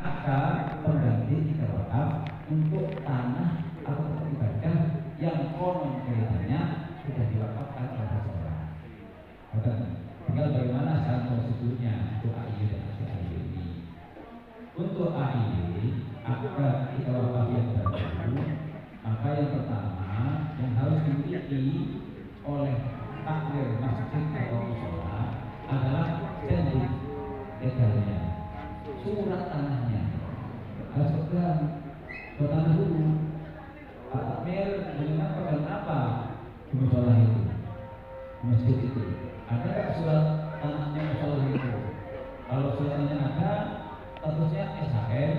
akan pengganti tiga wakaf untuk tanah atau tempat ibadah yang konon kelihatannya sudah diwakafkan oleh seseorang. Tinggal bagaimana cara prosedurnya untuk AIY dan AIY ini. Untuk AIY agar tiga wakaf yang baru, maka yang pertama yang harus dimiliki oleh takmir masjid atau mushola adalah standing legalnya, surat tanahnya harus pegang surat tanah dulu. Pak takmir dengan pegang apa di mushola itu, di masjid itu ada nggak surat tanahnya mushola itu? Kalau surat tanahnya ada, statusnya SHM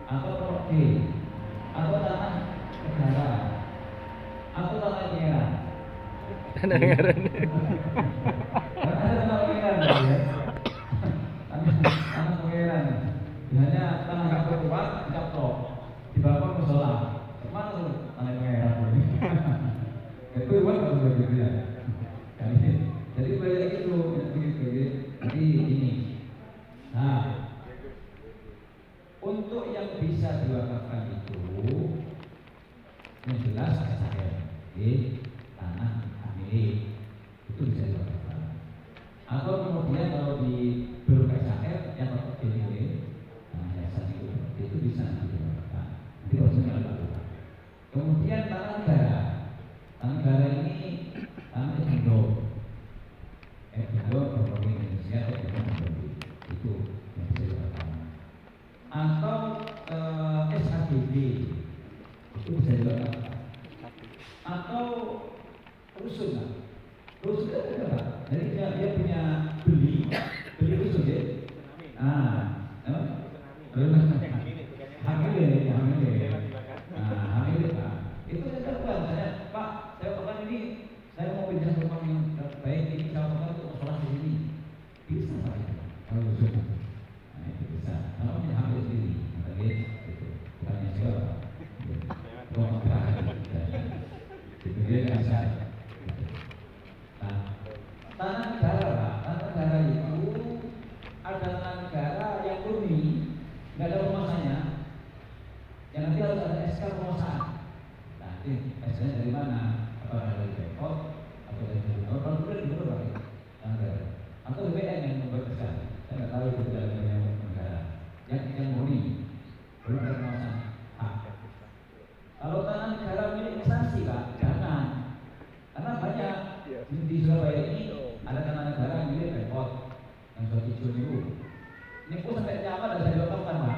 atau PROD atau tanah negara atau tanah daerah. Tanah ngaran. Ada tanah pangeran ya. Tanah pangeran. Biasanya tanah nggak kuat dicaplok di bawah musola. Kemana tuh tanah pangeran? Itu buat apa gitu ya? Jadi banyak itu begitu. Jadi ini. Nah, untuk yang bisa diwakafkan itu yang jelas SHM, tanah milik itu bisa diwakafkan. Atau kemudian kalau di belum SHM yang tetap milik, yayasan itu bisa diwakafkan. Nanti prosesnya dilakukan. Kemudian tanah negara. Tanah negara ini tanah Indo, Republik Indonesia atau itu yang bisa diwakafkan. Atau SHBD itu bisa diwakafkan. Atau rusun lah, rusun itu apa? Jadi dia punya beli rusun ya. Hamil. Itu saya telepon, Pak, saya telepon ini, saya mau pindah rumah yang baik ini, saya telepon untuk sholat di sini. Bisa Pak? Kalau rusun, nah itu bisa. Kalau punya hamil sendiri, itu bukannya siapa? Itu dia bisa. Nah, tanah negara, Pak. Tanah negara itu ada tanah negara yang murni, nggak ada penguasanya. Yang nanti harus ada SK penguasaan. Nah, ini SK-nya dari mana? Apakah dari Pemkot atau dari Gubernur? Kalau dari Gubernur, Pak, tanah negara. Atau BPN yang membuat SK. Saya nggak tahu itu dari negara. Yang murni, belum ada penguasaan. Kalau tanah negara milik instansi, Pak, jangan. Karena banyak di Surabaya ini ada tanah negara milik Pemkot yang sudah hijau itu. Ini pun sampai nyaman dan saya diwakafkan, Pak.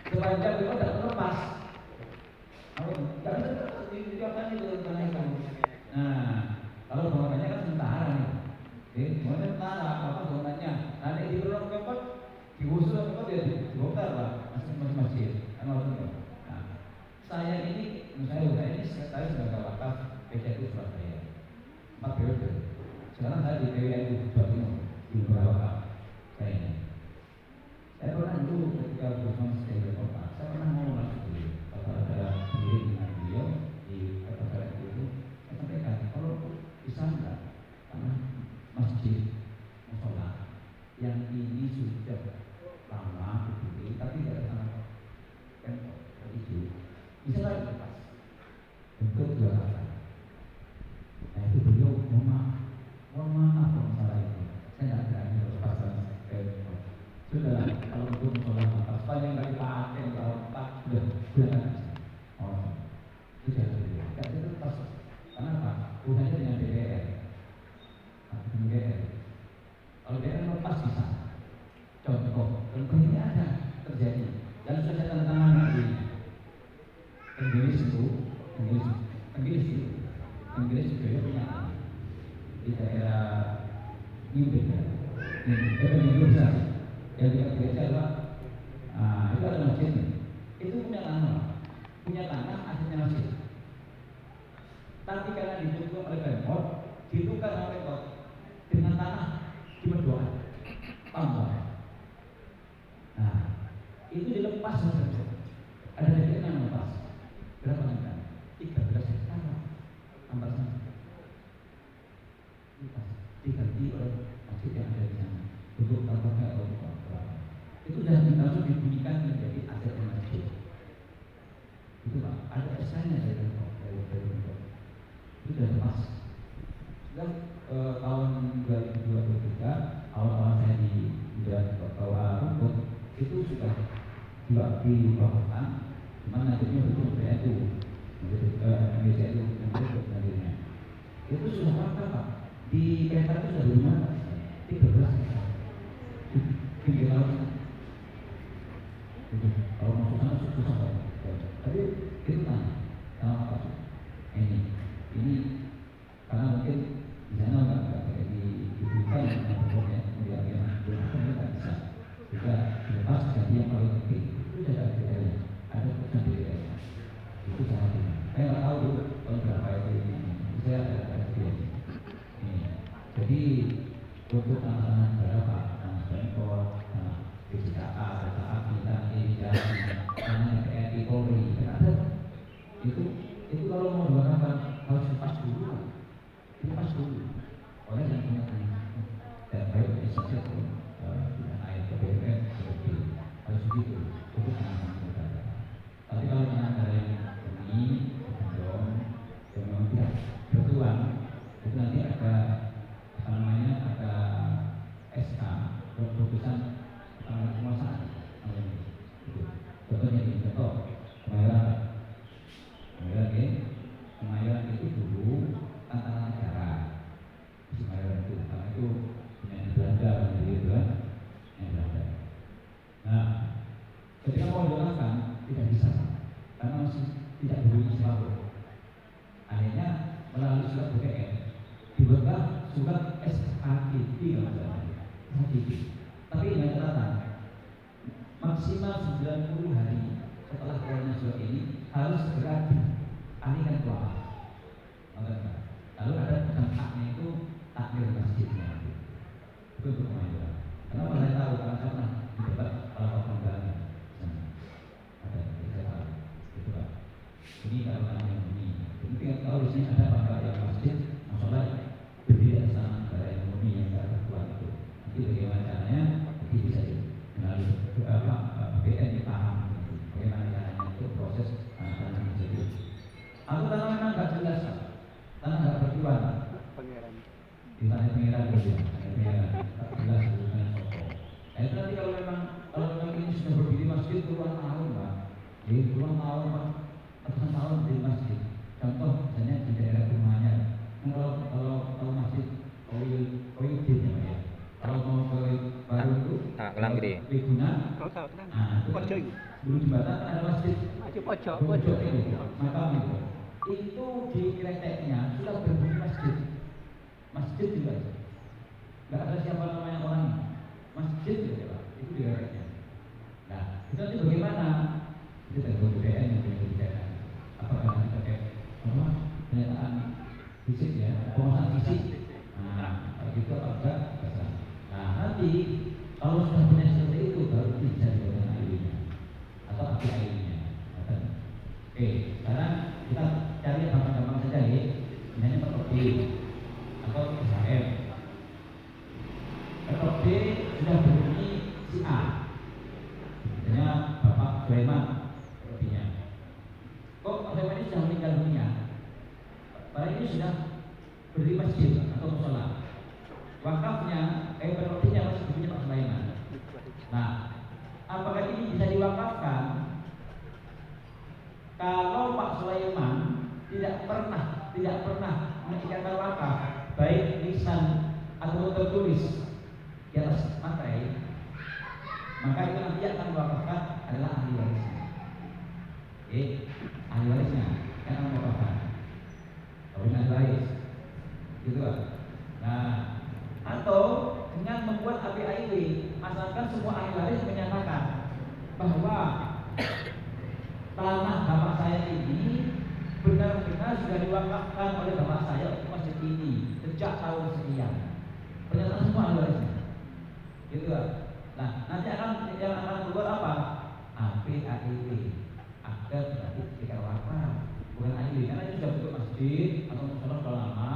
Sepanjang itu tidak terlepas. Kalau tidak bisa diwakafkan itu tanah itu. Nah, kalau bangunannya kan sementara nih. Bangunannya sementara, apa bangunannya? Nanti di belakang Pemkot, diusul Pemkot ya dibongkar, Pak. Masjid. Nah, saya ini sekretaris lembaga wakaf PCT Surabaya 4 periode. Sekarang saya di PWNU Jawa Timur di lembaga wakaf saya ini. Saya pernah dulu ketika bersama sebagai kota, saya pernah mau langsung dulu kalau ada diri dengan beliau di kota itu, saya sampaikan kalau bisa enggak karena masjid musola yang ini sudah lama berdiri tapi tidak ada tanah Pemkot itu bisa nggak lepas untuk diwakafkan. Nah itu beliau mohon maaf kalau masalah itu saya nggak berani lepaskan Pemkot. Sudahlah kalau untuk musola wakaf sepanjang nggak dipakai kalau tak sudah kan bisa. Oh sudah nggak bisa lepas. Karena apa? Hubungannya dengan DPR. Kalau DPR lepas bisa. Contoh ini ada terjadi dan sudah saya tanda tangan di Inggris juga punya di daerah Newton yang di gereja Pak. Itu ada masjid itu punya tanah asalnya masjid, tapi karena ditutup oleh Pemkot ditukar oleh Pemkot dengan tanah di Medoan tambah. Nah itu dilepas saja. Ada DPR yang melepas berapa hektar? 13 hektar tambah sana. Diganti oleh masjid yang ada di sana untuk tambahnya atau itu sudah itu sudah lepas. Dan tahun 2023 awal-awal saya di bawah rumput itu sudah dilakukan, cuman nantinya betul BNU, Indonesia itu yang berikut nantinya. Itu sudah apa? Di kereta itu sudah bagaimana? 13 pinggir laut. Kalau mau ke sana susah banget. Tapi itu tanya, apa? Ini karena mungkin di sana nggak kayak di hutan yang pokoknya kemudian nggak bisa. Juga lepas jadi yang paling penting itu sudah ada ada keputusan DPR. Itu sangat penting. Saya nggak tahu dulu tahun berapa itu ini. Saya ada ini. Jadi untuk anak-anak berapa? Anak Pemkot, anak BCKA, kereta api, anak TNI Polri, ada. Itu kalau mau dilakukan harus lepas dulu. Lepas dulu. Oleh yang punya dan baik instansi itu dengan air BUMN seperti harus begitu untuk anak-anak negara. Tapi kalau anak-anak yang ini belum yang memang tidak bertuang, itu nanti ada ada SK keputusan penguasaan. Contohnya ini contoh Kemayoran itu dulu tantangan negara. Kemayoran itu karena itu punya Belanda gitu kan, yang Belanda. Nah, ketika mau dilakukan tidak bisa karena masih tidak berbunyi selalu. Akhirnya melalui surat BPN dibuatlah surat SAKD tapi dengan catatan maksimal 90 hari setelah keluarnya surat ini harus segera dialihkan keluar. Lalu ada dampaknya itu takmir masjidnya itu untuk Kemayoran. Kenapa saya tahu? Karena saya pernah didebat para pengembang ada saya tahu itu Pak. Ini kalau yang ini mungkin kalau di sini ada Pak yang masjid masalah berdiri atas nama negara ekonomi yang tidak terkuat itu. Nanti bagaimana caranya? Nanti bisa melalui BPN dipaham bagaimana caranya itu proses tanah menjadi. Aku tanah memang nggak jelas, tanah nggak berjuang. Di tanah pengiran berjuang, pengiran tak jelas bukan sosok. Itu nanti kalau memang ini sudah berdiri masjid puluhan tahun Pak, puluhan tahun Pak, ratusan tahun di masjid. Contoh misalnya di daerah rumahnya. Kalau masjid Oyudin ya, kalau mau ke baru itu Kelang gede. Liguna, dulu jembatan ada masjid, pojok itu, makam itu di kreteknya sudah berbunyi masjid juga, nggak ada siapa namanya orang, masjid juga Pak, itu di kreteknya. Nah, itu nanti bagaimana? Itu dari BPN yang dikerjakan. Apakah nanti pakai pernyataan fisik ya, penguasaan fisik. Nah, kalau gitu apa? Nah, nanti kalau sudah punya seperti itu baru bisa digunakan airnya atau api airnya. Oke, sekarang kita cari yang gampang-gampang saja ya. Misalnya Pak B atau SHM. Pak B sudah berbunyi si A. Misalnya Bapak Sulaiman sepertinya. Kok Pak Sulaiman ini sudah meninggal dunia? Padahal ini sudah berdiri masjid atau musola. Wakafnya, propertinya masih punya Pak Sulaiman. Nah, apakah ini bisa diwakafkan? Kalau Pak Sulaiman tidak pernah mengikrarkan wakaf, baik lisan atau tertulis di atas materai, maka itu nanti akan diwakafkan adalah ahli warisnya. Ahli warisnya yang akan mewakafkan. Ahli waris, gitu kan? Nah, atau dengan membuat APIW, asalkan semua ahli waris menyatakan bahwa tanah bapak saya ini benar-benar sudah diwakafkan oleh bapak saya untuk masjid ini sejak tahun sekian. Pernyataan semua ahli warisnya, gitu kan? Nah, nanti yang akan keluar apa? APIW, akte berarti ketika wakaf, bukan AIW, karena itu sudah bentuk masjid atau musola sudah lama,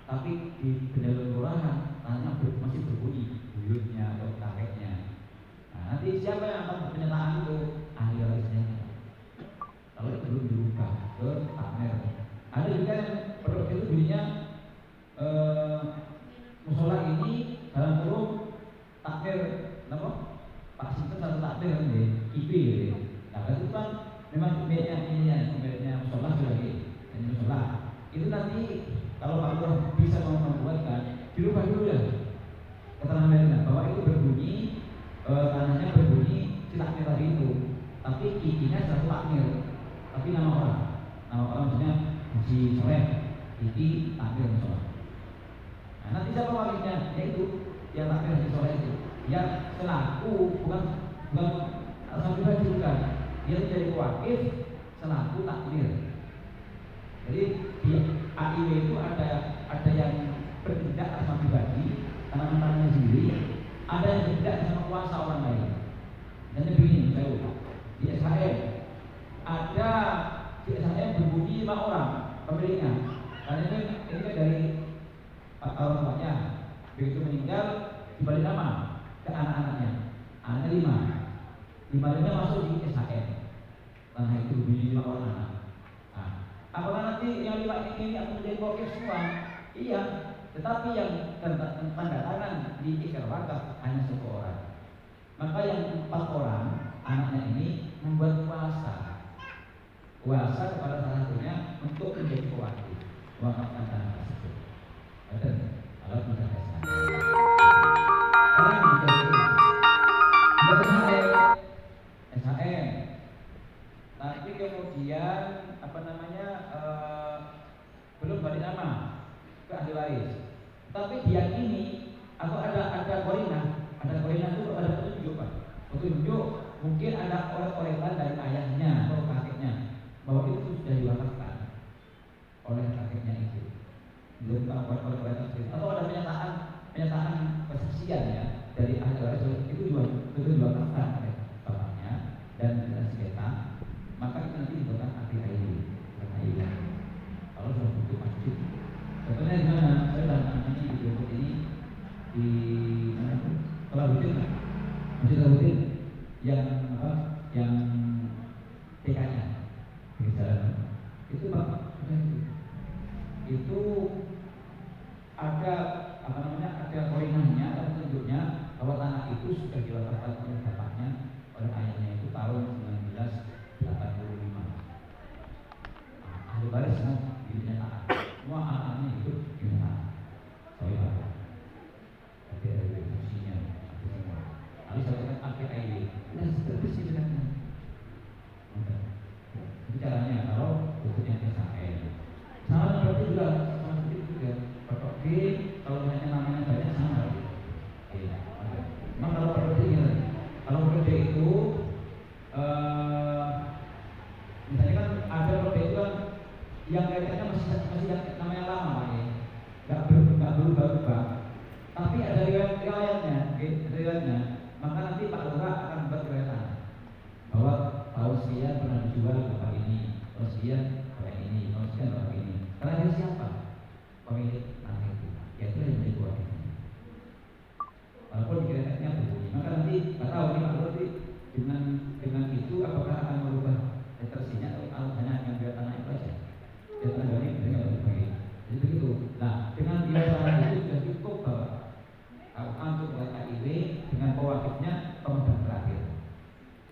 tapi di bendera kelurahan tanahnya masih berbunyi buyutnya atau kakeknya. Nah, nanti siapa yang akan pernyataan itu? Ahli warisnya. Kalau itu belum dibuka ke takmer. Ada juga yang produk itu takdir kan IP gitu. Nah itu kan memang pemiliknya musola lagi, dan musola itu nanti kalau Pak Lurah bisa membuatkan dirubah dulu ya keterangan bahwa itu berbunyi tanahnya berbunyi takdir tadi itu, tapi IP-nya satu takdir, tapi nama orang maksudnya si Soleh IP takdir musola. Nah, nanti siapa wakilnya? Yaitu yang takdir si Soleh itu, yang selaku bukan asal pribadi bukan, dia menjadi wakil selaku takdir. Jadi di AIW itu ada yang bertindak asal pribadi tanaman-tanaman sendiri, ada yang bertindak sama kuasa orang lain. Dan begini, di SHM ada di SHM berbunyi 5 orang pemiliknya, karena ini kan dari orang tuanya begitu meninggal dibalik nama ke anak-anaknya, anaknya 5 masuk di SHM. Nah itu berbunyi 5 orang anak. Nah, apakah nanti yang 5 ini akan menjadi wakil semua? Iya, tetapi yang tanda tangan di ikrar wakaf hanya 1 orang. Maka yang 4 orang anaknya ini membuat kuasa kepada salah satunya untuk menjadi pewakil wakafkan tanah tersebut. Betul? Kalau tidak SHM. SHM. Tapi kemudian belum balik nama ke ahli waris. Tapi dia ini aku ada korinah itu ada petunjuk Pak. Petunjuk mungkin ada oleh-olehan dari ayahnya atau kakeknya bahwa itu sudah diwakafkan oleh kakeknya itu. Belum tahu oleh tersebut atau ada pernyataan kesaksian ya dari ahli waris itu diwakafkan oleh bapaknya dan sengketa, maka itu nanti dibuatkan ahli waris. Kalau sudah butuh masjid, contohnya di mana? Saya dalam ini di Depok ini di mana itu? Kelabutin, masjid Kelabutin yang TK-nya di jalan itu Pak, itu ada ada korinahnya atau petunjuknya bahwa tanah itu sudah diwakafkan oleh bapaknya, oleh ayahnya itu tahun 1985. Ahli waris semua dinyatakan, semua anak-anaknya itu dinyatakan. Soalnya ada fungsinya, lalu saya katakan APIW, dan seterusnya dengannya. Itu caranya kalau bentuknya SHM. Sama seperti juga Bapak B, kalau hanya namanya banyak sama. Memang kalau PD itu misalnya kan ada PD itu kan yang kayaknya masih namanya lama Pak ya, nggak berubah-ubah. Tapi ada riwayatnya, maka nanti Pak Lurah akan membuat riwayat bahwa tahun sekian pernah dijual berapa ini, tahun sekian berapa ini, tahun sekian berapa ini. Karena dia siapa? Pemilik tanah itu, yaitu yang menjadi wakil. Walaupun dikira-kira berbunyi, maka nanti nggak tahu nih Pak Lurah dengan itu apakah akan merubah detersinya atau hanya yang biar tanah itu aja. Biar tanah ini tidak berbagi. Jadi begitu. Nah, dengan biasa itu sudah cukup bahwa untuk buat AIW dengan pewakilnya pemegang terakhir.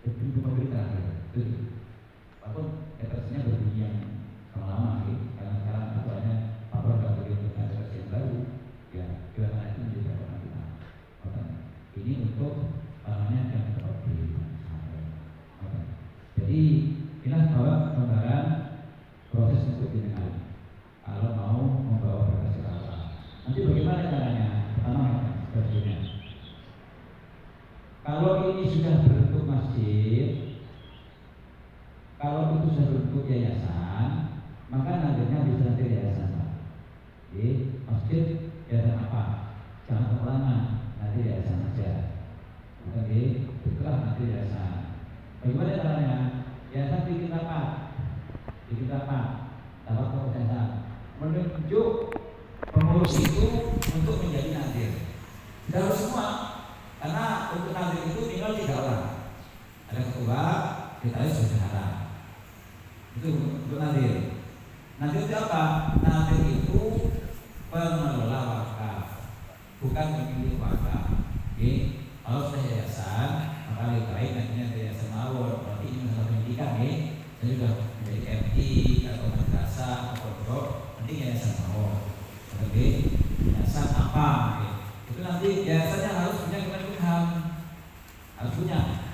Jadi pemilik terakhir. Itu. Walaupun detersinya berbunyi yang lama sih, karena sekarang aturannya Pak Lurah nggak boleh untuk detersi yang baru. Ya, biar tanah itu menjadi apa kita. Ini untuk namanya yang seperti jadi inilah bahwa gambaran proses untuk jenengan kalau mau membawa berkas apa. Nanti bagaimana caranya? Pertama sebetulnya kalau ini sudah berbentuk masjid, kalau itu sudah berbentuk yayasan, maka nantinya bisa nanti yayasan. Jadi masjid yayasan apa? Jangan ulama, nanti yayasan saja. Oke, itulah nanti yayasan. Bagaimana caranya? Yayasan bikin rapat, dapat keputusan menunjuk pengurus itu untuk menjadi nadir. Tidak harus semua, karena untuk nadir itu minimal 3 orang. Ada ketua, ditarik bendahara. Itu untuk nadir. Nadir itu apa? Nadir itu pengelola wakaf, bukan pemilik wakaf. Oke, kalau sudah yayasan, maka lebih baik nantinya punya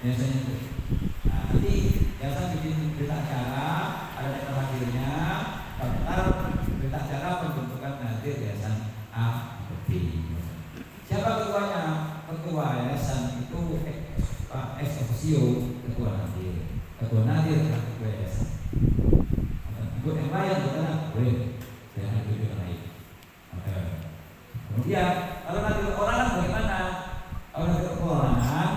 biasanya itu. Nah, nanti biasa bikin berita acara, ada yang hadirnya, daftar berita acara pembentukan nadir yayasan A B. Siapa ketuanya? Ketua yayasan itu ex officio ketua nadir. Ketua nadir adalah ketua yayasan. Untuk yang lain bukan boleh saya hadir yang lain. Kemudian kalau nanti perorangan bagaimana? Kalau nanti perorangan,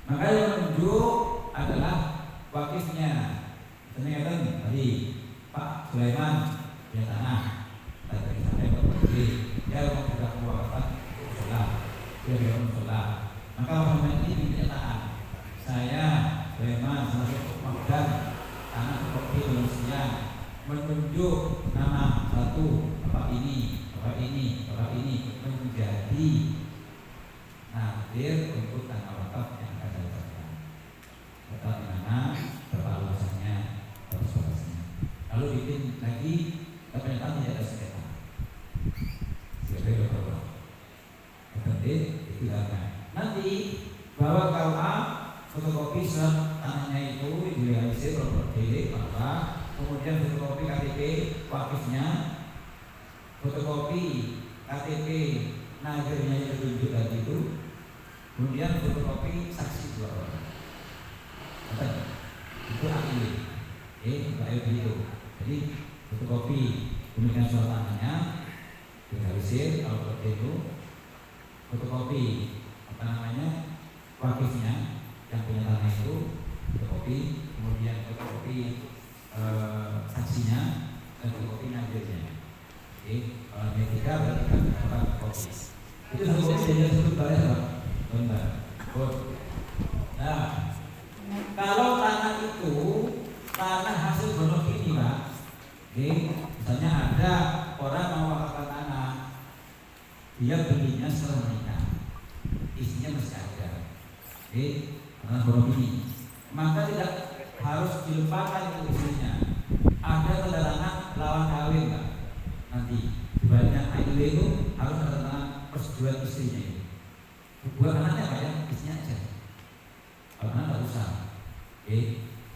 maka yang menunjuk adalah wakilnya. Misalnya kan tadi Pak Sulaiman punya tanah, tadi sampai Pak Menteri, dia sudah mewakilkan musola, dia bilang musola. Maka orang ini dinyatakan, saya Sulaiman salah satu pemegang tanah seperti Indonesia menunjuk nama satu bapak ini menjadi nadir untuk tanah wakaf yang akan dilakukan. Kata di mana berapa luasannya, berapa luasnya. Lalu bikin lagi pernyataan tidak ada sengketa. Sebagai berapa? Nanti itu nanti bahwa KUA fotokopi surat tanahnya itu direalisir properti maka kemudian fotokopi KTP wakifnya, fotokopi KTP nadirnya yang ditunjuk tadi itu, kemudian fotokopi saksi 2 orang. Itu ahli, itu. Jadi fotokopi kemudian surat tanahnya direalisir kalau seperti itu, fotokopi wakifnya yang punya tanah itu fotokopi, kemudian fotokopi saksinya dan fotokopi nadirnya. Kalau tiga berarti kan dapat kopi. Itu fotokopi jadi sebut bayar benar. Nah, kalau tanah itu tanah hasil bonok ini Pak, misalnya ada orang mau wakafkan tanah, dia belinya setelah menikah, isinya masih ada, tanah bonok ini, maka tidak harus dilupakan itu isinya. Ada tanda lawan kawin Pak. Nanti dibaliknya IW itu harus ada tanda persetujuan istrinya itu. Buat anaknya Pak ya, isinya aja. Kalau anak tidak usah,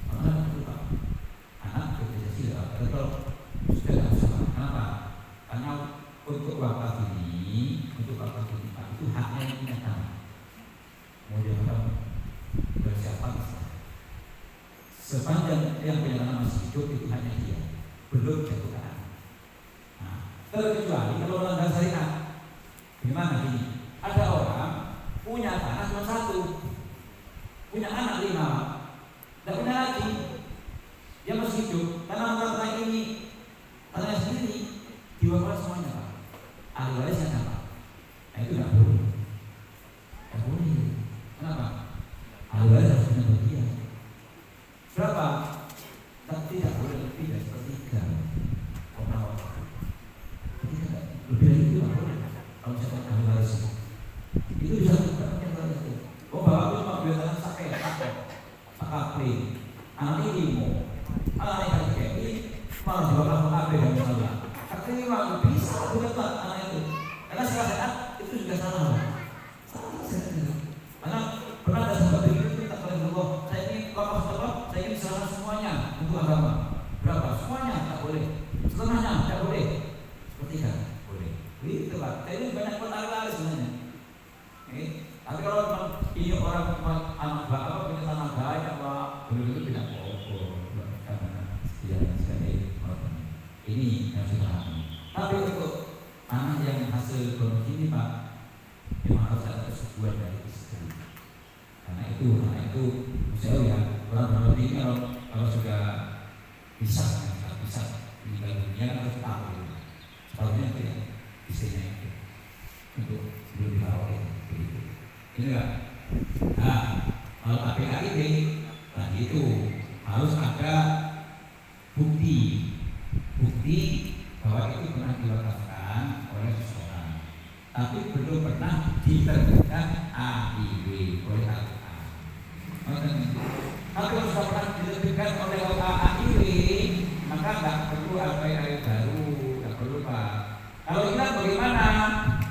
kalau anak tidak lupa, anak bekerja tidak betul, sudah tidak usah. Kenapa? Karena untuk wakaf ini Pak itu haknya yang punya tanah. Mau dia bersiapa? Sepanjang yang punya tanah masih hidup itu hanya dia, belum jatuh ke anak. Nah, terkecuali kalau melanggar syariat, gimana ini? Ada orang punya tanah cuma 1, punya anak 5, tidak punya lagi, dia masih hidup. Tanah ini tanahnya sendiri diwakafkan semuanya Pak. Ahli warisnya apa? Nah itu tidak boleh. Tidak boleh. Kenapa? Ahli waris harus punya bagian. Berapa? Tidak boleh lebih dari 1/3. Lebih dari itu tidak boleh. Kalau saya ahli waris itu bisa bukan ahli waris itu. Bapak itu cuma biasanya sakit, anak ini mau, anak yang kayak ini malah diwakafkan AB dan salah. Akhirnya memang bisa bukan anak itu, karena syariat itu juga salah. Karena pernah ada sahabat begitu minta kepada Allah, saya ini wakaf apa? Saya ini serahkan semuanya untuk agama. Berapa? Semuanya tak boleh. Setengahnya tak boleh. Sepertiga boleh. Itu Pak. Saya ini banyak penawar sebenarnya. Tapi kalau ini orang anak bapak punya tanah banyak Pak, dulu tidak apa-apa. Ini yang sudah kami. Tapi untuk anak yang hasil bonus ini Pak, memang harus ada persetujuan dari istri. Karena itu saya lihat orang ini kalau sudah bisa meninggal dunia harus tahu. Sepatutnya tidak istrinya itu untuk belum dibawa itu. Ini enggak. Nah, kalau APKID tadi itu harus ada bukti bahwa itu pernah diwakafkan oleh seseorang, tapi belum pernah diterbitkan AIW oleh KUA. Tapi kalau sudah pernah diterbitkan oleh AIW, maka nggak perlu APKID baru, nggak perlu Pak. Kalau hilang bagaimana?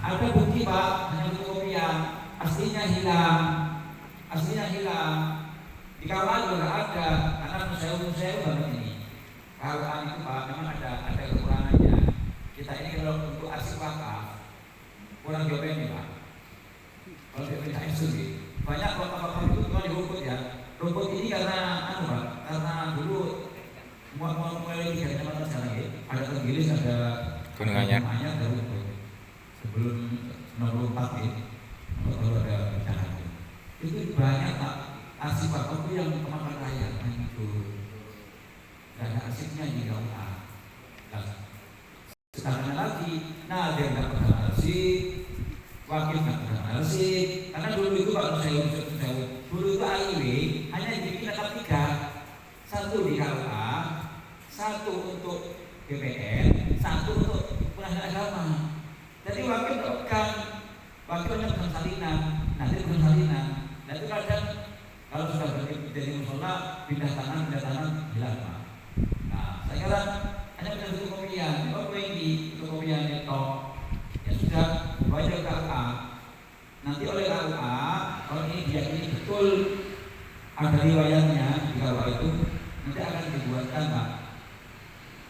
Ada bukti Pak, hanya fotokopian, aslinya hilang. aslinya hilang. Di KUA juga nggak ada, karena museum banget ini. KUA itu Pak memang ada kekurangannya. Kita ini kalau untuk arsip wakaf kurang jauh ini Pak. Kalau di pemerintah itu banyak wakaf itu cuma di rumput ya. Rumput ini karena Pak, karena dulu mulai 3 kecamatan sekarang ya, ada Tenggilis, ada Gunung Anyar, ada rumput. Sebelum 94 ya, kalau ada bencana itu banyak Pak. Arsip wakaf itu yang kemakan raya itu. Dan arsipnya di KUA. Sekarang lagi, nah dia nggak pernah arsip, wakil nggak pernah arsip, karena dulu itu Pak saya dulu itu AIW hanya dibikin ada 3, 1 di KUA, 1 untuk BPN, 1 untuk penasihat agama. Jadi wakil bukan wakilnya bukan salinan, nanti bukan salinan. Dan itu kadang kalau sudah jadi musola pindah tangan hilang Pak. Nah sekarang hanya bisa satu kopian, kalau ini itu kopian itu ya sudah baca KUA. Nanti oleh KUA kalau ini diyakini betul ada riwayatnya di KUA itu nanti akan dibuatkan Pak.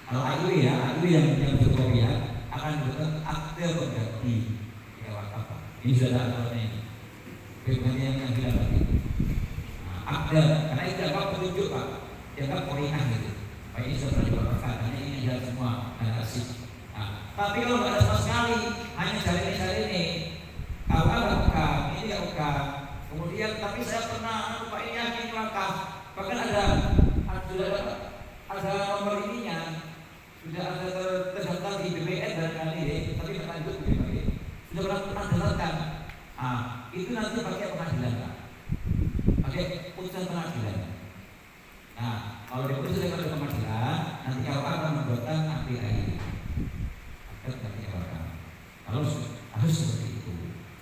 Kalau AIW ya, AIW yang berkopian akan dibuatkan akte pengganti di wakaf Pak. Ini sudah ada aturannya ini. Pengganti yang hilang tadi. Akte, karena itu dianggap petunjuk Pak, dianggap korinah gitu. Pak ini sudah pernah dibawakan, karena ini adalah semua ada arsip. Nah, tapi kalau nggak ada sama sekali, hanya jari ini, KUA nggak buka, ini nggak buka. Kemudian, tapi saya pernah, Pak ini yakin wakaf, bahkan ada nomor ininya, sudah ada terdaftar di BPN dan kali, tapi nggak lanjut BPN, sudah pernah daftarkan. Ah, itu nanti pakai pengadilan Pak. Pakai putusan pengadilan. Nah, kalau diputus oleh pengadilan, nanti KUA akan membuatkan API. Akte dari KUA. Kalau harus seperti itu,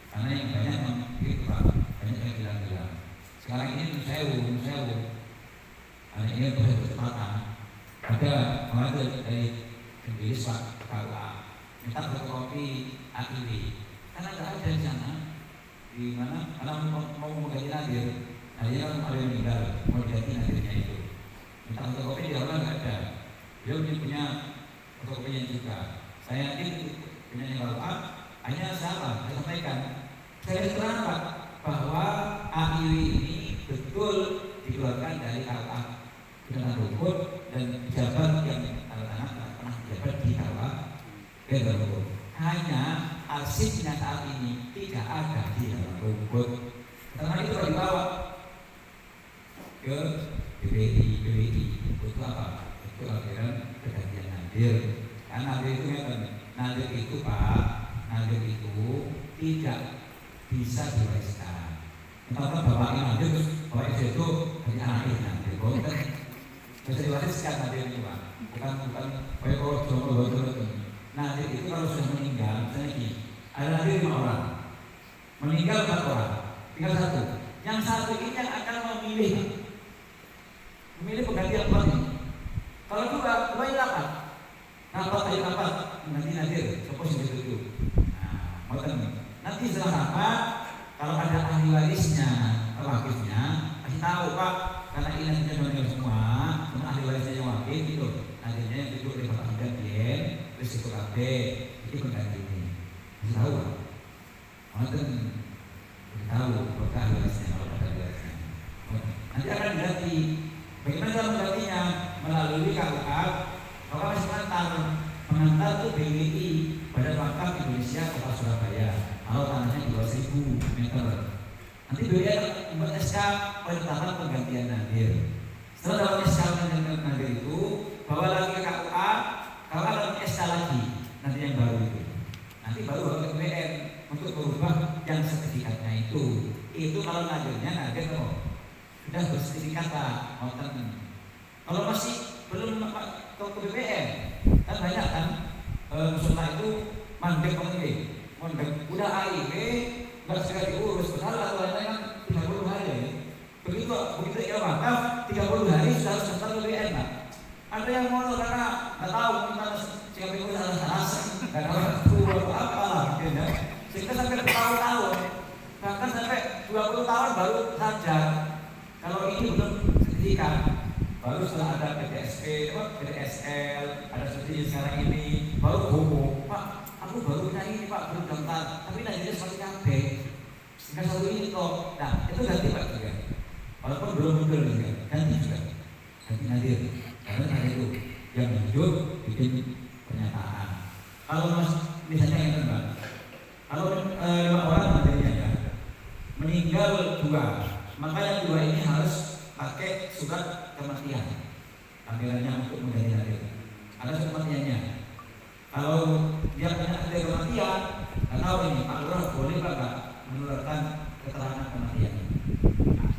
karena yang banyak itu Pak, banyak yang bilang. Sekarang ini sewu. Karena ini berkesempatan. Ada pengajar dari Inggris Pak KUA minta fotokopi AIW, karena nggak ada di sana. Di mana? Karena mau mengganti nadir. Saya ada yang meninggal, mau diganti nadirnya itu. Minta fotokopi di awal nggak ada. Dia punya fotokopinya juga. Saya yakin punya yang KUA hanya salah. Saya sampaikan. Saya terang Pak bahwa AIW ini betul dikeluarkan dari KUA dengan rumput dan jabat yang anak-anak pernah jabat di KUA dengan rumput. Hanya arsipnya saat ini tidak ada di dalam rumput. Karena itu kalau dibawa ke BPI itu apa? Itu akhiran pergantian nadir. Karena nadir itu nadir itu Pak, nadir itu tidak bisa diwariskan. Entah bapaknya nadir terus bapak itu hanya anaknya nadir. Bukan bisa diwariskan nadir itu Pak. Bukan kalau jomblo. Nadir itu kalau sudah meninggal, misalnya ini ada nadir 5 orang, meninggal 4 orang, tinggal 1. Yang 1 ini yang akan memilih pengganti yang 4 ini. Kalau 2 hilang Pak. Rapat nanti nadir, suppose itu. Nah, nanti setelah rapat, kalau ada ahli warisnya, wakilnya, kasih tahu Pak, karena ini nantinya meninggal semua ahli warisnya yang wakil itu, nantinya yang duduk di bapak penggantian, terus itu KB, itu pengganti ini. Kasih tahu Pak. Tahu apakah ahli warisnya, kalau ada ahli warisnya. Nanti akan diganti. Bagaimana cara menggantinya? Melalui KUA. Kalau masih mengantar itu BWI, Badan Wakaf Indonesia Kota Surabaya. Kalau tanahnya 2.000 meter. Nanti BWI akan membuat SK penetapan penggantian nadir. Setelah dapat SK penggantian nadir itu, bawa lagi ke KUA, KUA akan SK lagi. Nanti yang baru itu. Nanti baru bawa ke BWN untuk berubah yang sertifikatnya itu. Itu kalau nadirnya nadir sudah bersertifikat Pak, kalau masih belum ke BPN, kan banyak kan musola itu mandek udah AIW nggak segera diurus, padahal aturannya kan 30 hari. Begitu ya wakaf 30 hari sudah harus daftar ke BPN Pak. Ada yang mau karena nggak tahu gimana siapa itu salah nggak tahu apa lah gitu ya. Sehingga sampai bertahun-tahun, bahkan sampai 20 tahun baru bertahap. Kalau ini belum sertifikat, baru setelah ada PTSP, PTSL, ada seperti sekarang ini, baru hukum. Pak, aku baru minta ini Pak, belum daftar, tapi nantinya seperti KB. Jika satu ini kok, nah itu ganti Pak juga. Walaupun belum muncul juga, ganti juga. Ganti nadir, karena tadi itu yang lanjut bikin pernyataan. Kalau mas misalnya yang Mbak, kalau 5 orang nadirnya ya, meninggal 2, maka yang 2 ini harus pakai surat kematian. Tampilannya untuk menjadi nadir. Ada surat kematiannya. Kalau dia punya akte kematian, nggak tahu ini Pak Lurah boleh nggak mengeluarkan keterangan kematian?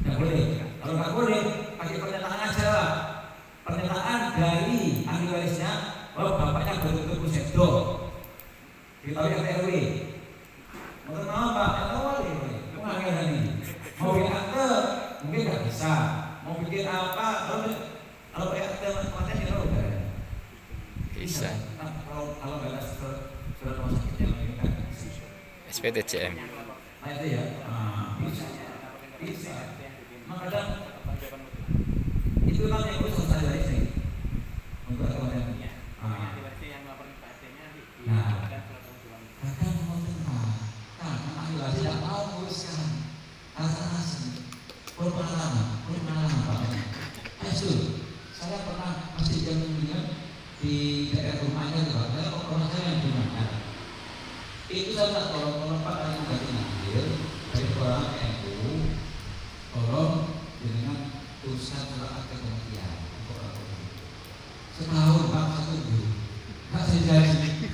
Nggak boleh. Kalau nggak boleh, pakai pernyataan aja lah. Pernyataan dari ahli warisnya bahwa bapaknya betul-betul sekdo. Diketahui RW. Mau tahu Pak? Yang tahu boleh. Penganggaran ini. Mau bikin akte, mungkin nggak bisa. Mau bikin apa? Kalau pakai akte kematian itu udah. Bisa. Kalau nggak ada surat rumah sakit yang ini kan SPTCM. nah itu ya, bisa. Maka kadang itu kan yang harus selesai dari sini untuk kemudian. Nah, kadang mau tentang karena ahli tidak mau nguruskan asal-asal berpengalaman Pak. Saya pernah masih dengan di daerah rumahnya juga, orang saya yang gunakan. Itu saya tak tolong Pak dari ganti nadir dari orang NU, tolong dengan tulisan surat akte kematian untuk orang itu. Setahun Pak satu dulu, nggak saya janji.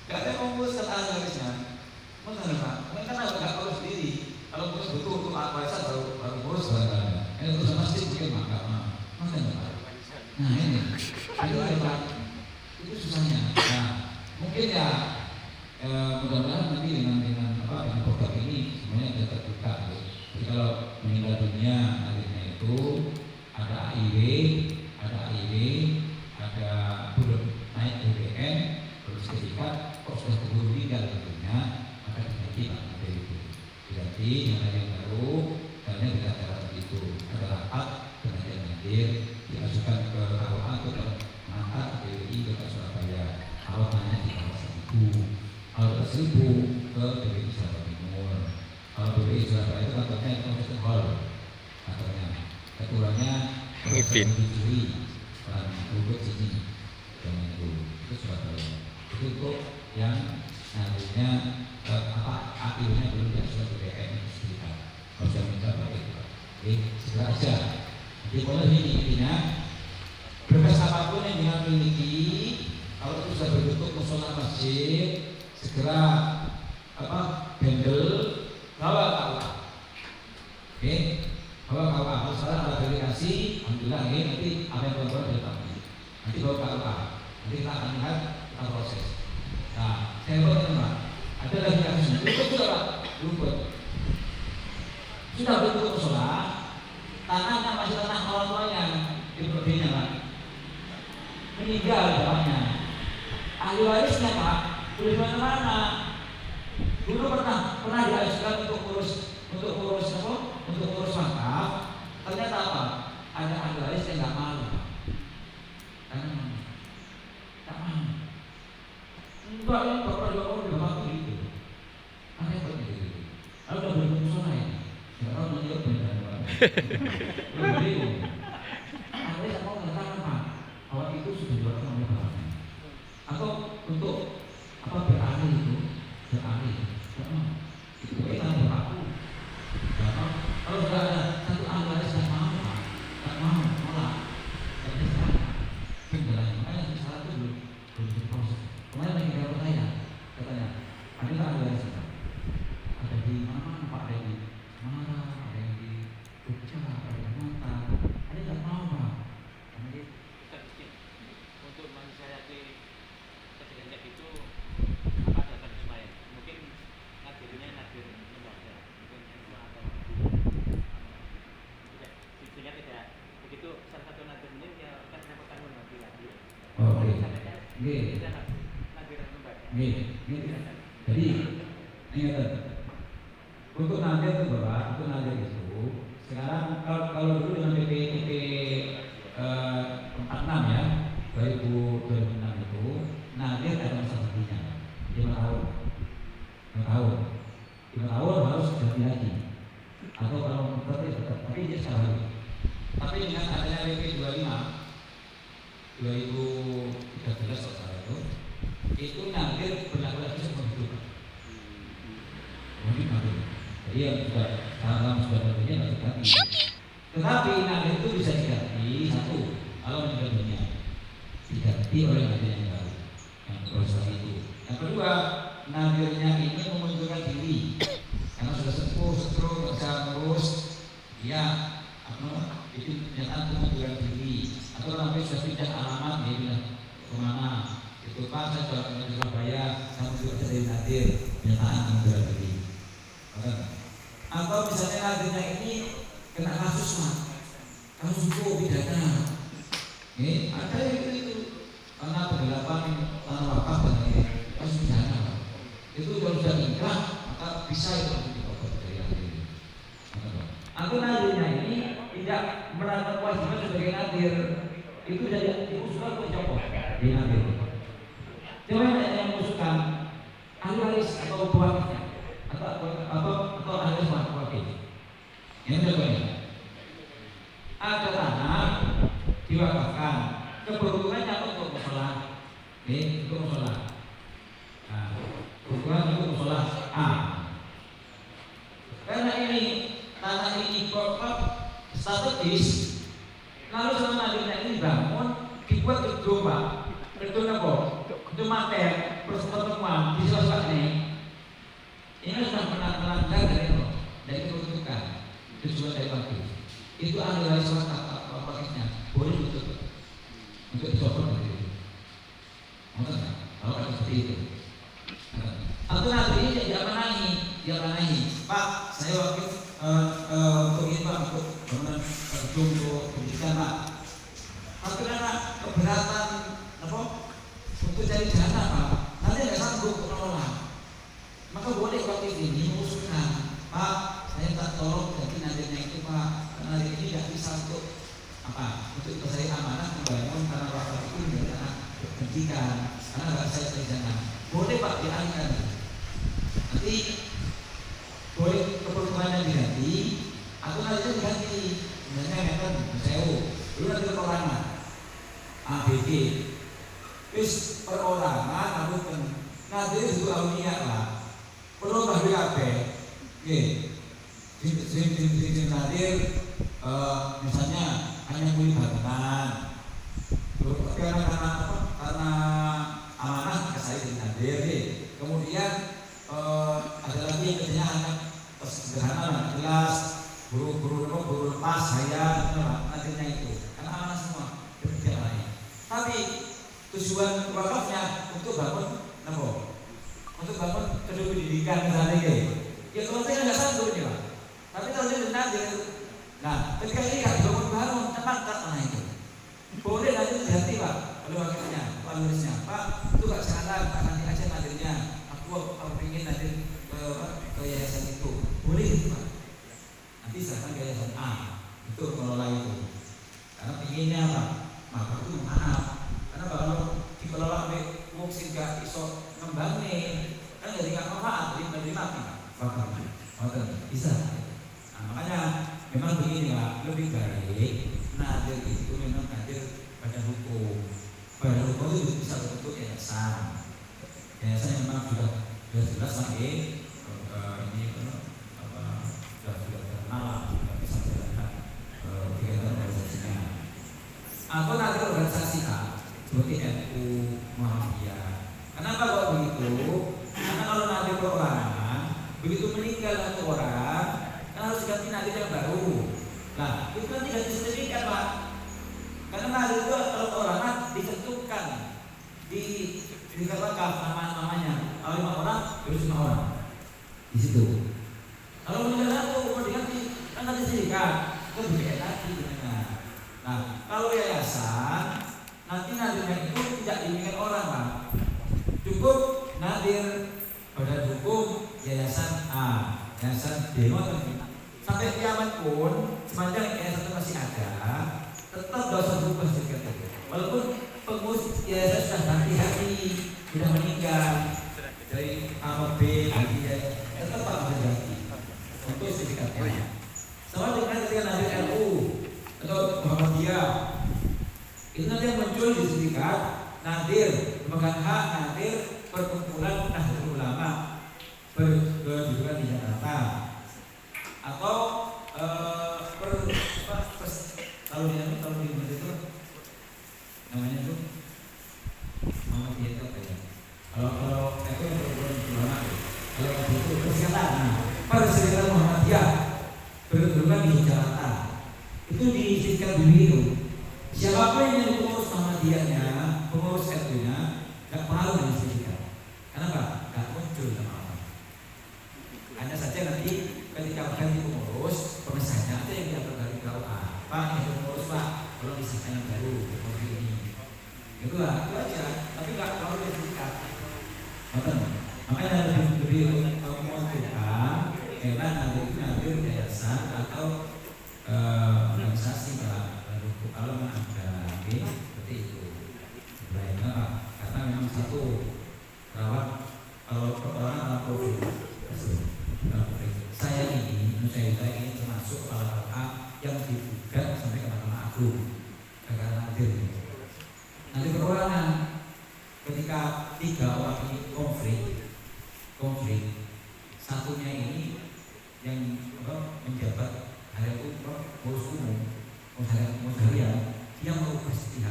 Gak ada ngurus ahli warisnya, mana Pak? Mungkin kan nggak urus sendiri. Kalau ngurus betul untuk ahli warisan baru ngurus barang-barang. Ini urusan masjid mungkin mahkamah, mana Pak? Nah ini, itu susahnya. Nah, mungkin ya mudah-mudahan nanti dengan program ini semuanya sudah terbuka. Jadi kalau meninggal dunia nantinya itu ada AIW, ada belum naik BBM, belum sertifikat, kok sudah keburu meninggal tentunya, maka dinaiki Pak Menteri itu. Berarti yang ada yang baru, caranya tidak cara begitu. Ada rapat pengajian nadir dimasukkan ke KUA untuk mengangkat BWI ke Surabaya. Kalau tanya di kawasan itu, kalau 1000 ke BWI Jawa Timur. Kalau BWI Surabaya itu kantornya itu Konstitusi Hall, kantornya. Ketuanya Pemimpin. Dicuri, orang Lubuk sini, yang itu Surabaya. Itu untuk yang nantinya akhirnya belum diasuh BBM sekitar. Kalau saya minta pakai itu, oke, segera aja. Jadi boleh ini intinya berkas apapun yang dia miliki, kalau itu sudah berbentuk musola masjid, segera handle bawa KUA. Oke, bawa KUA. Kalau salah ada verifikasi, alhamdulillah ini nanti apa yang berbuat dilengkapi. Nanti bawa KUA. Nanti kita akan lihat, kita proses. Nah, saya buat Pak. Ada lagi kasusnya. Lumpur sudah Pak, lumpur. Sudah berbentuk musola. Tanahnya masih tanah orang tuanya di Prodenya Pak. Meninggal bapaknya. Ahli warisnya Pak, udah di mana-mana. Dulu pernah diajukan untuk urus wakaf. Ternyata apa? Ada ahli waris yang nggak mau. Karena nggak mau. Enggak yang bapak di bapak begitu. Ada yang begitu. Lalu udah berbentuk musola ya. Nggak tahu menjawab benar. Anda tidak mau mengatakan Pak bahwa itu sudah dilakukan oleh bapaknya, atau untuk beralih itu tidak mau. Itu kita bapakku. Kalau sudah ada satu ahli waris yang mau Pak, tidak mau malah tidak bisa. Makanya salah itu belum diproses. Kemarin lagi kalau saya katanya, ada ahli waris ada di mana Pak, ada di mana, ada yang di Jogja, ada di Mata, ada nggak mau Pak? Karena dia untuk mensyarati kejadian kayak gitu apa ada kasus lain? Mungkin nadirnya nadir lembaga, mungkin NU atau tidak begitu. Salah satu nadir ini ya kan yang bertanggung nanti lagi. Oke. Nadir lembaga. Jadi ingat untuk nadir itu Bapak, itu nadir itu tapi dia salah. Tapi dengan adanya PP 25 2013 kalau salah itu nadir berlaku lagi seperti itu. Jadi yang sudah salam sudah tentunya harus diganti. Tetapi nadir itu bisa diganti satu kalau meninggal dunia diganti oleh nadir yang baru yang proses itu. Yang kedua, nadirnya ini mengundurkan diri karena sudah sepuh, nggak bisa ngurus, dia itu kenyataan mengundurkan diri atau sampai sudah pindah alamat dia bilang kemana itu Pak saya jual di Surabaya saya juga jadi nadir kenyataan mengundurkan diri. Atau misalnya nadirnya ini kena kasus hukum pidana, ada itu karena penggelapan tanah wakaf dan kasus pidana itu kalau sudah inkrah maka bisa itu dipotong dari nadir. Atau nadirnya ini tidak melakukan kewajiban sebagai nadir, itu jadi diusulkan untuk dicopot di nadir. Coba yang mengusulkan ahli waris atau pewarisnya atau ahli waris wakil. Yang contohnya ada tanah diwakafkan keperluannya untuk musola, untuk musola. Nah, keperluan untuk musola A. Karena ini tanah ini strategis, lalu sama nadirnya ini bangun dibuat gedung Pak, gedung apa? Gedung mater, pertemuan di sela-sela ini sudah melanggar dari keputusan tujuan dari wakil. Itu ahli waris wakilnya boleh ditutup untuk dicopot dari itu. Kalau ada seperti itu. Atau nanti ini dia menahi, Pak, saya wakil untuk ini Pak, untuk bangunan gedung untuk pendidikan Pak. Tapi karena keberatan untuk cari dana Pak, nanti nggak sanggup mengelola. Maka boleh wakil ini mengusulkan, Pak, saya tak tolong ganti nadirnya itu Pak, karena nadir ini nggak bisa untuk untuk saya amanah membangun karena wakaf itu menjadi anak pendidikan, karena nggak saya cari dana. Boleh Pak dialihkan. Nanti boleh keperluannya diganti atau nanti diganti. Misalnya kan sewu, dulu nanti perorangan ABG, terus perorangan aku kan nanti itu aulia Pak, perlu bahwi apa? Nadir misalnya hanya kulit bangunan, tapi karena amanah saya di nadir, kemudian ada lagi yang kerjanya hanya sederhana, jelas, buru lepas saya nadirnya itu, karena amanah semua kerja lain. Tapi tujuan wakafnya untuk bangun untuk bangun gedung pendidikan misalnya ya kalau saya nggak sanggup nih Pak. Tapi kalau dia nadir, nah ketika ini nggak bangun cepat tanah itu, boleh nanti diganti Pak oleh wakilnya, Pak Lurisnya, Pak itu nggak salah Pak, nanti aja nadirnya. Aku ingin nadir ke yayasan itu, boleh itu Pak. Nanti silakan ke yayasan A itu mengelola itu. Karena inginnya apa? Maka itu maaf. Karena kalau dikelola oleh wong sing gak iso ngembangin, kan jadi nggak manfaat, jadi menerima Pak. Bisa. Nah, makanya memang begini Pak, lebih baik nadir itu memang nadir pada hukum. Pada hukum itu bisa berbentuk yayasan. Yayasan memang sudah jelas lagi ini sudah terkenal, sudah bisa menjalankan kegiatan organisasinya. Atau nanti organisasi seperti NU, Muhammadiyah. Kenapa kok begitu? Karena kalau nanti perorangan begitu meninggal satu orang, kan harus ganti nadir yang baru. Nah, itu nanti ganti sertifikat Pak. Karena nadir itu kalau perorangan ditentukan di wakaf namanya. Kalau 5 orang, terus 5 orang di situ. Kalau meninggal satu, mau diganti, kan nanti sertifikat, itu berbeda lagi. Nah, kalau yayasan, nanti nadirnya itu tidak diinginkan orang Pak. Cukup nadir badan hukum yayasan A, yayasan B, sampai kiamat pun sepanjang yayasan itu masih ada, tetap dosa berubah sertifikat itu. Walaupun pengurus yayasan sudah hati-hati, sudah meninggal dari A B, tetap Pak berganti untuk sertifikatnya. Sama dengan ketika nadir Muhammadiyah. Itu nanti yang muncul di serikat Nadir, pemegang hak Nadir perkumpulan Nahdlatul Ulama berkedudukan di Jakarta, atau kalau di itu namanya tuh Muhammadiyah itu apa ya? Kalau itu perkumpulan ulama, kalau itu perserikatan, perserikatan Muhammadiyah berkedudukan di Jakarta. Itu disisihkan dulu itu. Siapapun yang pengurus Muhammadiyahnya, pengurus RT-nya, gak pengaruh dengan disisihkan. Kenapa? Gak muncul nama-nama. Hanya saja nanti ketika ganti pengurus, pemesahnya ada yang diatur dari KUA. Pak, ini pengurus Pak, kalau disisihkan yang baru, seperti ini. Itulah, itu aja. Tapi gak pengaruh dengan disisihkan. Makanya lebih menguntungkan karena nanti yayasan atau organisasi kalau ada seperti itu. Baiknya Pak, karena memang satu rawat kalau peperangan atau saya ini termasuk kepala KA yang digugat sampai ke Mahkamah Agung karena nanti perorangan ketika 3 orang ini konflik satunya ini yang menjabat pengurus umum harian dia mau bersedia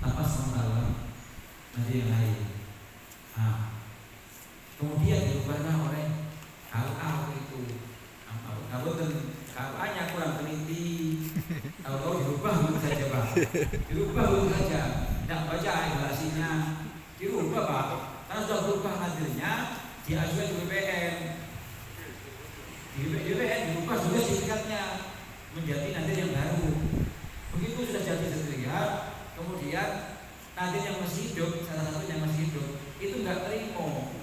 tanpa sementara nanti yang lain. Nah, kemudian diubahlah oleh KUA itu. Kalau KUA-nya kurang teliti, kalau dirubah begitu saja Pak, dirubah begitu saja, tidak baca regulasinya, dirubah Pak, karena sudah berubah hasilnya diajukan ke BPN. Di BPN dirubah juga singkatnya menjadi nanti yang baru. Begitu sudah jadi sertifikat, kemudian nanti yang masih hidup, salah satu yang masih hidup itu nggak terima.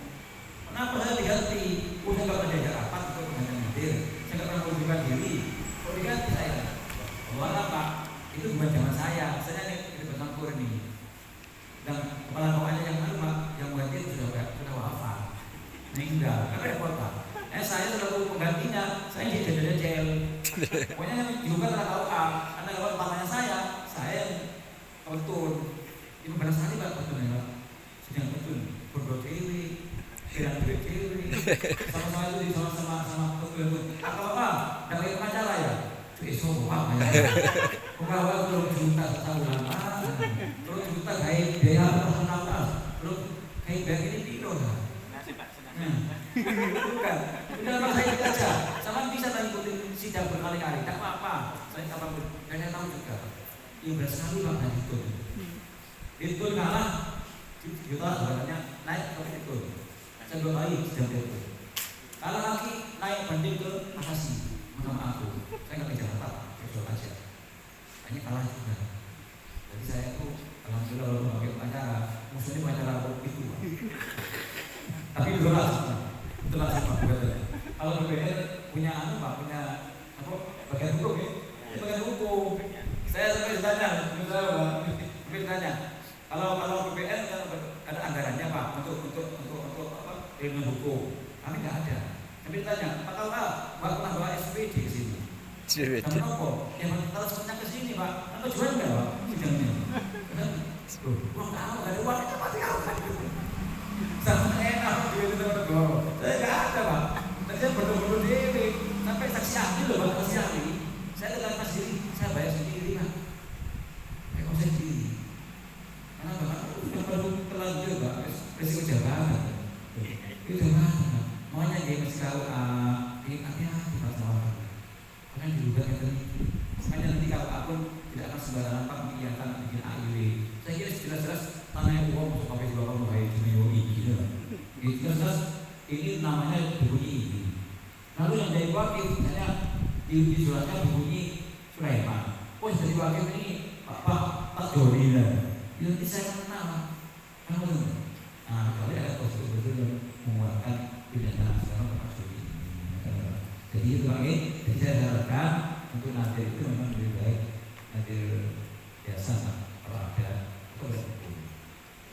Kenapa saya diganti? Udah nggak pernah diajak rapat untuk penggantian hadir. Saya nggak pernah mengundurkan diri. Kok diganti saya? Bahwa Pak, itu bukan zaman saya ini bercampur nih. Dan kepala bawahnya yang mana Pak, yang mengganti sudah wafat, meninggal. Kan repot Pak. Saya selalu penggantinya, saya jadi jel. Pokoknya juga telah tahu karena kalau utamanya saya yang betul. Ini pada saat ini Pak betul ya Pak, sedang betul berdua dewi, sedang dewi, sama-sama itu sama betul. Apa dapat acara ya? Besok apa ya? Pegawai belum juta setahun belum juta kayak biaya personal, belum kayak biaya ini piro lah. Bukan, udah saya aja. Sama bisa ikutin sidang berkali-kali, tak apa-apa. Saya apapun, dan saya tahu juga. Yang bersekali Pak dan itu kalah, juta sebenarnya naik ke itu. Saya 2 kali sidang itu. Kalau lagi naik banding ke Makasih, Mahkamah Agung. Saya nggak ke Jakarta, besok aja. Hanya kalah juga. Jadi saya itu alhamdulillah kalau pakai acara, musuhnya acara itu. Tapi itulah Pak. Kalau BPN punya Pak, punya apa? Bagian hukum ya? Bagian hukum. Saya sampai ditanya, kalau BPN ada anggarannya Pak untuk apa? Ilmu hukum. Kami nggak ada. Tapi ditanya, Pak pernah bawa SPD ke sini? Kamu apa? Ya kalau sebenarnya ke sini Pak, apa jual nggak Pak? Sidangnya. Kurang tahu, nggak ada uang itu pasti tahu kan? Sama enak gitu teman-teman. Saya nggak ada Pak. Dan saya betul-betul dewi sampai saksi ahli loh Pak, saksi ahli. Saya tetap sendiri, saya bayar sendiri Pak. Saya konsep sendiri. Karena Bapak sudah perlu terlanjur Pak, resiko jabatan. Itu jabatan Pak. Maunya dia masih tahu hati-hati Pak sama Pak. Karena juga itu. Makanya nanti kalau akun tidak akan sembarangan Pak mengiyakan bikin AIW. Saya kira jelas-jelas tanahnya uang untuk sampai di bawah mulai Jumewoni gitu. Jelas ini namanya berbunyi ini. Lalu yang dari wakil misalnya di suratnya berbunyi Sulaiman. Oh jadi wakil ini Pak Joni lah. Nanti saya kenal. Kamu tahu? Nah kalau ada betul-betul yang mengeluarkan pidana sekarang Pak Joni. Jadi itu lagi. Jadi saya harapkan untuk nanti itu memang lebih baik nanti biasa kalau ada itu.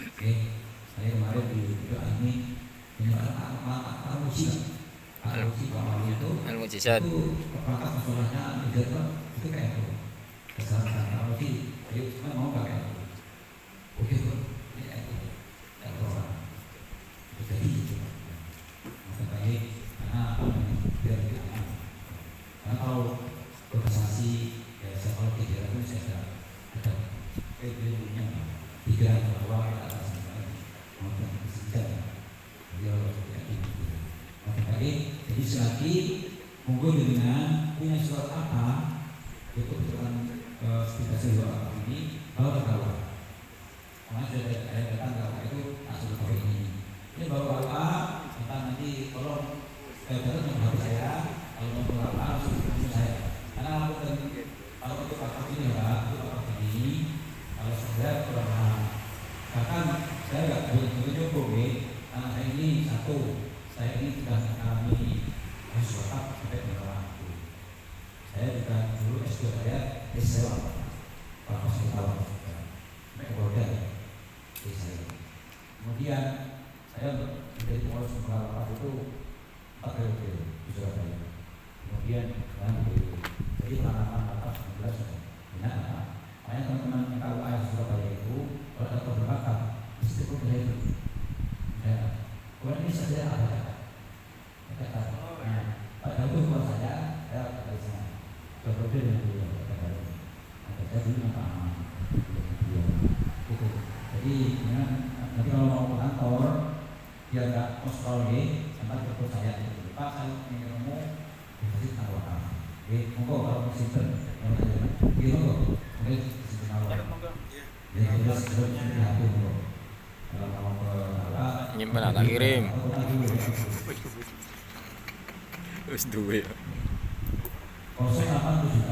Oke, saya kemarin di video ini menyatakan Al-Mujizat. Itu apakah masalahnya itu kayak itu kesalahan pikiran bahwa kita atas mau bersihkan beliau tidak gitu. Oke, jadi selagi monggo dengan punya surat apa itu kebetulan kita sebuah ini bawa bawa. Karena sudah ada datang kalau itu asal bawa ini bawa bawa kita nanti tolong datang menghadap saya kalau mau bawa harus saya karena aku kalau untuk pakar ini ya untuk pakar ini kalau saya kurang bahkan saya nggak boleh cukup karena saya ini satu saya ini sudah mengalami suatu sampai waktu saya juga dulu S2 saya sewa Pak Hospital sampai ke Polda saya kemudian saya untuk menjadi pengurus pengalaman itu 4 periode di Surabaya kemudian jadi pengalaman atas 19 banyak makanya teman-teman yang tahu ayah Surabaya itu kalau ada problem bakat mesti pun saya itu ya kemudian ini saja ada kata pada itu kalau saya kata sana periode yang dulu kata saya dulu apa itu jadi nanti kalau mau kantor dia nggak kontrol sampai telepon saya itu Pak saya ingin ketemu dikasih tawaran monggo kalau simpen yang tadi gitu monggo simpen tawaran ya terus hati monggo kalau mau ke Nyimpen tak kirim. Wis duwe. 08